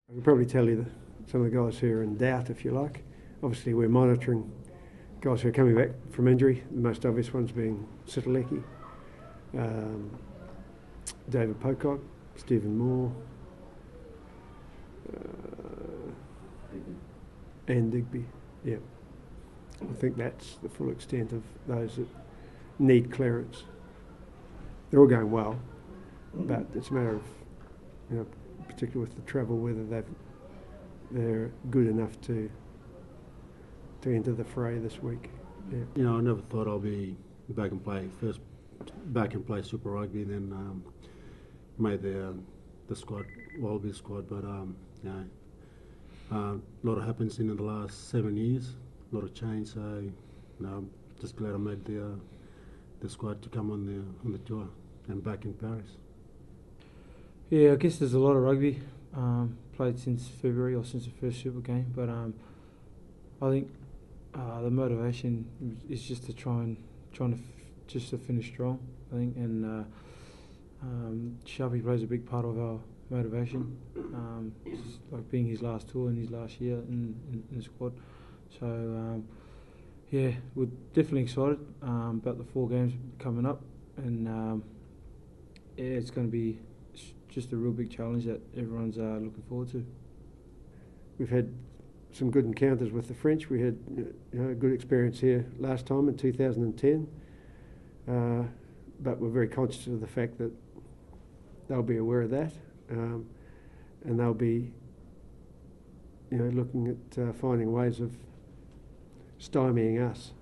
I can probably tell you that some of the guys who are in doubt, if you like. Obviously, we're monitoring guys who are coming back from injury, the most obvious ones being Sitaleki, David Pocock, Stephen Moore, and Digby. Yeah, I think that's the full extent of those that need clearance. They're all going well, but it's a matter of, particularly with the travel, whether they're good enough to enter the fray this week. Yeah. I never thought I'll be back and play Super Rugby, then made the squad, Wallabies squad. But a lot happens in the last 7 years, a lot of change. So I'm just glad I made the squad to come on the tour and back in Paris. Yeah, I guess there's a lot of rugby played since February or since the first Super game, but I think the motivation is just to trying to finish strong. I think, and Sharpie plays a big part of our motivation. It's like being his last tour in his last year in the squad. So we're definitely excited about the 4 games coming up, and it's going to be just a real big challenge that everyone's looking forward to. We've had some good encounters with the French. We had a good experience here last time in 2010, but we're very conscious of the fact that they'll be aware of that, and they'll be looking at finding ways of stymieing us.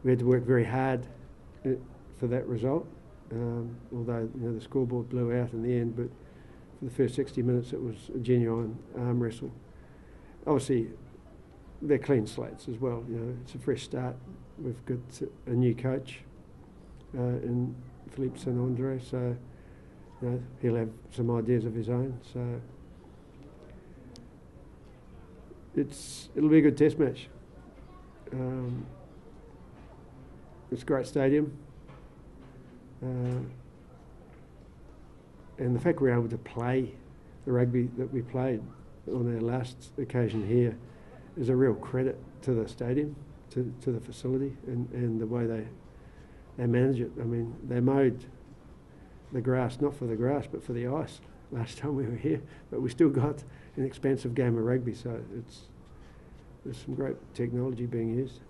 We had to work very hard for that result, although the scoreboard blew out in the end, but for the first 60 minutes it was a genuine arm wrestle. Obviously, they're clean slates as well. It's a fresh start. We've got a new coach in Philippe Saint-Andre, so he'll have some ideas of his own. So it'll be a good test match. It's a great stadium, and the fact we're able to play the rugby that we played on our last occasion here is a real credit to the stadium, to the facility, and the way they manage it. I mean, they mowed the grass, not for the grass, but for the ice last time we were here, but we still got an expansive game of rugby, so there's some great technology being used.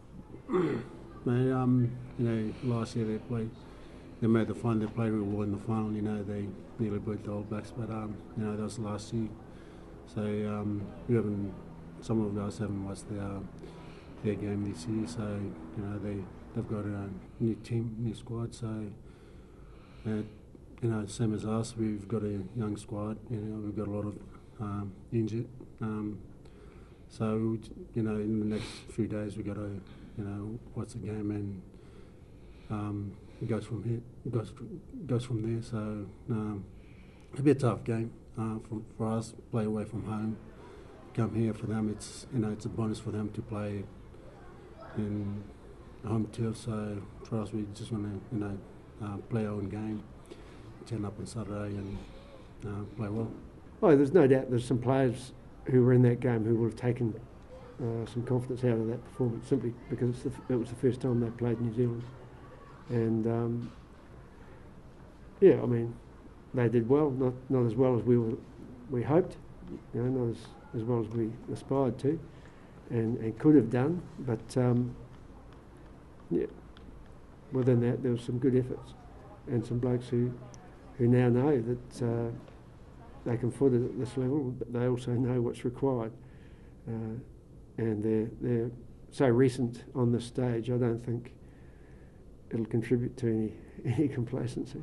Last year they made the final, they played real well in the final, they nearly beat the All Blacks, but that was last year. So some of us haven't watched their game this year. So they've got a new team, new squad. So same as us, we've got a young squad. We've got a lot of injured. So in the next few days we got to watch the game, and it goes from here. Goes from there. So it'll be a tough game. For us, play away from home, come here for them. It's a bonus for them to play in home turf. So for us, we just want to play our own game, turn up on Saturday and play well. Oh, there's no doubt there's some players who were in that game who would have taken some confidence out of that performance simply because it was the first time they played New Zealand, and I mean. They did well, not as well as we hoped, not as well as we aspired to, and could have done. But within that there was some good efforts, and some blokes who now know that they can foot it at this level, but they also know what's required, and they're so recent on this stage. I don't think it'll contribute to any complacency.